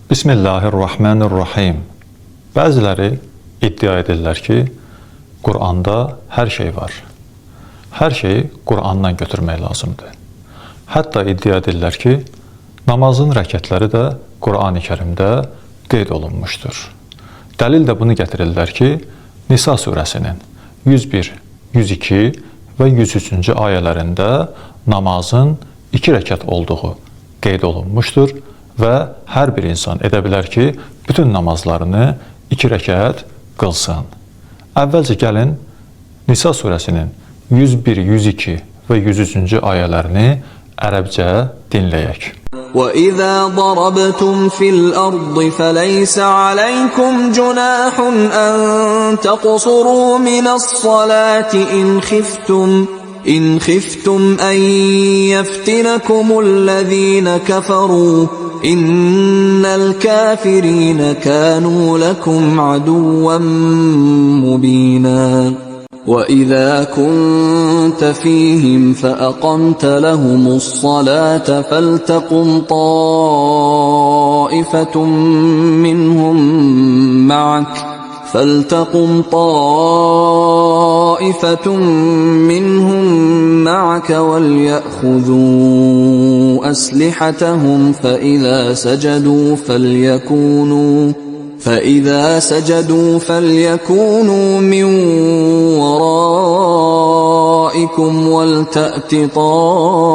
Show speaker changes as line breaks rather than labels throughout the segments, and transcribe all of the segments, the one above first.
Bismillahirrahmanirrahim. Bəziləri iddia edirlər ki, Quranda hər şey var. Hər şeyi Qurandan götürmək lazımdır. Hətta iddia edirlər ki, namazın rəkətləri də Qurani Kərimdə qeyd olunmuşdur. Dəlil də bunu gətirirlər ki, Nisa surəsinin 101, 102 və 103-cü ayələrində namazın 2 rəkət olduğu qeyd olunmuşdur və hər bir insan edə bilər ki, bütün namazlarını 2 rəkət qılsın. Əvvəlcə gəlin Nisa surəsinin 101, 102 və 103-cü ayələrini ərəbcə dinləyək.
وَإِذَا ضَرَبْتُمْ فِي الْأَرْضِ فَلَيْسَ عَلَيْكُمْ جُنَاحٌ أَن تَقْصُرُوا مِنَ الصَّلَاةِ إِنْ خِفْتُمْ أَن يَفْتِنَكُمُ الَّذِينَ كَفَرُوا إِنَّ الْكَافِرِينَ كَانُوا لَكُمْ عَدُوًّا مُبِينًا وَإِذَا كُنْتَ فِيهِمْ فَأَقَمْتَ لَهُمُ الصَّلَاةَ فَلْتَقُمْ طَائِفَةٌ مِّنْهُمْ مَعَكَ وَلْيَأْخُذُوا أَسْلِحَتَهُمْ فَإِذَا سَجَدُوا فَلْيَكُونُوا مِنْ وَرَائِكُمْ وَلْتَأْتِ طَائِفَةٌ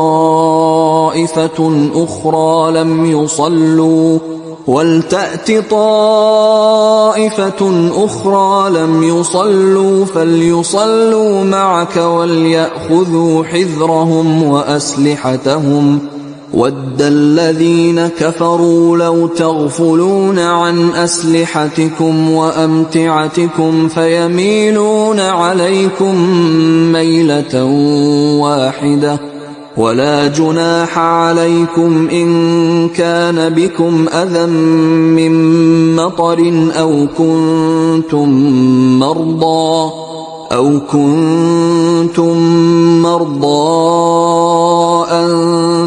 أُخْرَى لَمْ يُصَلُّوا فَلْيُصَلُّوا مَعَكَ وَلْيَأْخُذُوا حِذْرَهُمْ وَأَسْلِحَتَهُمْ وَدَّ الَّذِينَ كَفَرُوا لَوْ تَغْفُلُونَ عَنْ أَسْلِحَتِكُمْ وَأَمْتِعَتِكُمْ فَيَمِيلُونَ عَلَيْكُمْ مَيْلَةً وَاحِدَةً وَلَا جُنَاحَ عَلَيْكُمْ إِنْ كَانَ بِكُمْ أَذًى مِّن مَّطَرٍ أَوْ كُنْتُمْ مَرْضَىٰ أَن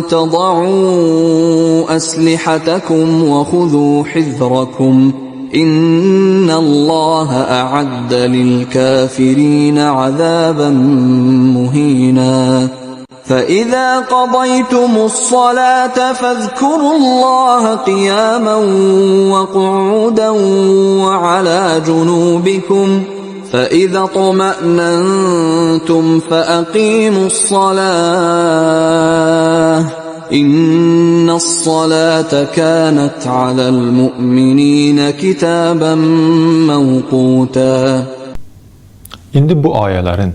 تَضَعُوا أَسْلِحَتَكُمْ وَخُذُوا حِذْرَكُمْ إِنَّ اللَّهَ أَعَدَّ لِلْكَافِرِينَ عَذَابًا مُهِينًا فَإِذَا قَضَيْتُمُ الصَّلَاةَ فَاذْكُرُوا اللَّهَ قِيَامًا وَقُعُودًا وَعَلَى جُنُوبِكُمْ فَإِذَا اطْمَأْنَنْتُمْ فَأَقِيمُوا الصَّلَاةَ إِنَّ الصَّلَاةَ كَانَتْ عَلَى الْمُؤْمِنِينَ كِتَابًا مَوْقُوتًا.
İndi bu ayələrin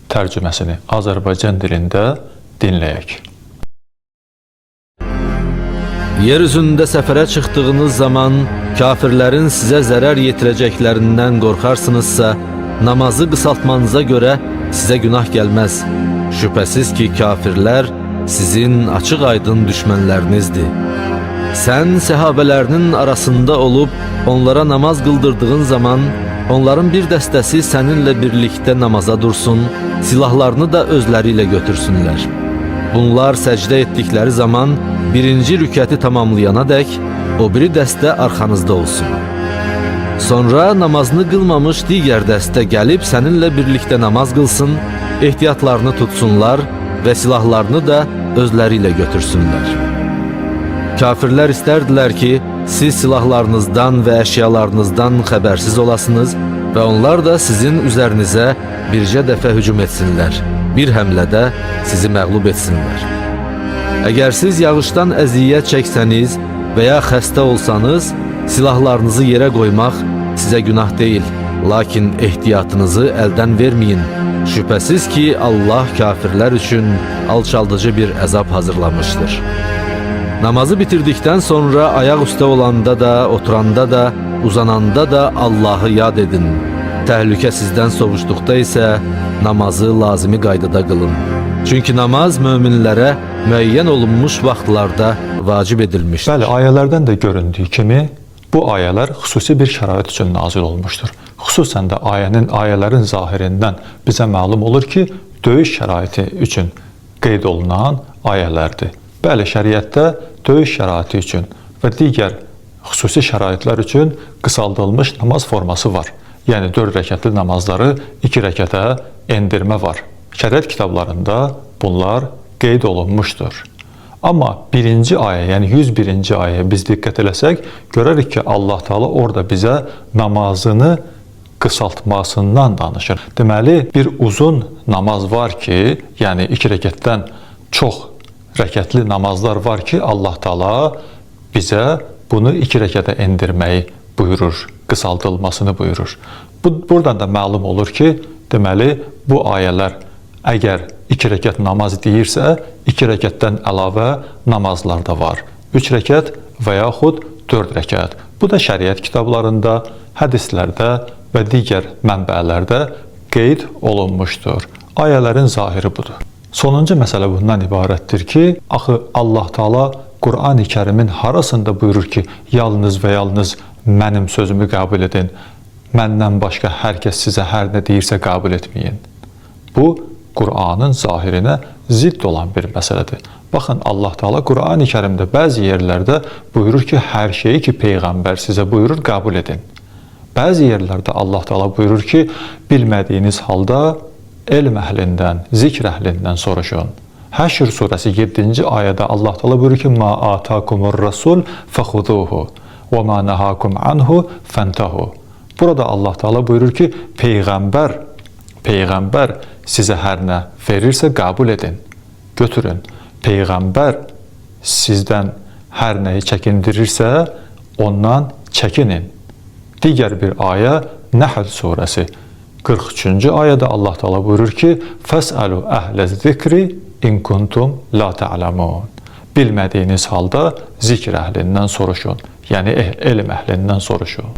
tərcüməsini Azərbaycan dilində dinləyək.
Yer üzündə səfərə çıxdığınız zaman kafirlərin sizə zərər yetirəcəklərindən qorxarsınızsa, namazı qısaltmanıza görə sizə günah gəlməz. Şübhəsiz ki, kafirlər sizin açıq-aydın düşmənlərinizdir. Sən səhabələrinin arasında olub onlara namaz qıldırdığın zaman onların bir dəstəsi səninlə birlikdə namaza dursun, silahlarını da özləri ilə götürsünlər. Bunlar səcdə etdikləri zaman birinci rükəti tamamlayana dək o biri dəstə arxanızda olsun. Sonra namazını qılmamış digər dəstə gəlib səninlə birlikdə namaz qılsın, ehtiyatlarını tutsunlar və silahlarını da özləri ilə götürsünlər. Kafirlər istərdilər ki, siz silahlarınızdan və əşyalarınızdan xəbərsiz olasınız və onlar da sizin üzərinizə bircə dəfə hücum etsinlər, bir həmlədə sizi məğlub etsinlər. Əgər siz yağışdan əziyyət çəksəniz və ya xəstə olsanız, silahlarınızı yerə qoymaq sizə günah deyil, lakin ehtiyatınızı əldən verməyin. Şübhəsiz ki, Allah kafirlər üçün alçaldıcı bir əzab hazırlamışdır. Namazı bitirdikdən sonra ayaq üstə olanda da, oturanda da, uzananda da Allahı yad edin. Təhlükə sizdən sovuşduqda isə namazı lazımi qaydada qılın. Çünki namaz möminlərə müəyyən olunmuş vaxtlarda vacib edilmişdir.
Bəli, ayələrdən də göründüyü kimi bu ayələr xüsusi bir şərait üçün nazil olmuşdur. Xüsusən də ayələrin zahirindən bizə məlum olur ki, döyüş şəraiti üçün qeyd olunan ayələrdir. Bəli, şəriətdə döyüş şəraiti üçün və digər xüsusi şəraitlər üçün qısaldılmış namaz forması var. Yəni 4 rəkətli namazları 2 rəkətə endirmə var. Şəriət kitablarında bunlar qeyd olunmuşdur. Amma 1-ci ayə, yəni 101-ci ayəyə biz diqqət eləsək, görərik ki, Allah Teala orada bizə namazını qısaltmasından danışır. Deməli, bir uzun namaz var ki, yəni 2 rəkətdən çox rəkətli namazlar var ki, Allah Teala bizə bunu 2 rəkətə endirməyi buyurur, qısaldılmasını buyurur. Buradan da məlum olur ki, deməli, bu ayələr əgər 2 rəkət namaz deyirsə, 2 rəkətdən əlavə namazlar da var. 3 rəkət və yaxud 4 rəkət. Bu da şəriət kitablarında, hədislərdə və digər mənbələrdə qeyd olunmuşdur. Ayələrin zahiri budur. Sonuncu məsələ bundan ibarətdir ki, axı Allah Teala Qur'an-ı Kərimin harasında buyurur ki, yalnız və yalnız mənim sözümü qəbul edin, məndən başqa hər kəs sizə hər nə deyirsə qəbul etməyin. Bu, Qur'anın zahirinə zidd olan bir məsələdir. Baxın, Allah Teala Qur'an-ı Kərimdə bəzi yerlərdə buyurur ki, hər şeyi ki, Peyğəmbər sizə buyurur, qəbul edin. Bəzi yerlərdə Allah Teala buyurur ki, bilmədiyiniz halda elm əhlindən, zikr əhlindən soruşun. Həşr surəsi 7-ci ayədə Allah Teala buyurur ki, "Ma atakumur rasul fəxuduhu və ma nahakum anhu fəntahu." Burada Allah Teala buyurur ki, Peyğəmbər sizə hər nə verirsə qəbul edin, götürün. Peyğəmbər sizdən hər nəyi çəkindirirsə, ondan çəkinin. Digər bir ayə Nəhl surəsi 43-cü ayədə Allah Teala buyurur ki, "Fəsəlu əhləz-zikri in kuntum la ta'lamun." Bilmədiyiniz halda zikr əhlindən soruşun. Yəni elm əhlindən soruşun.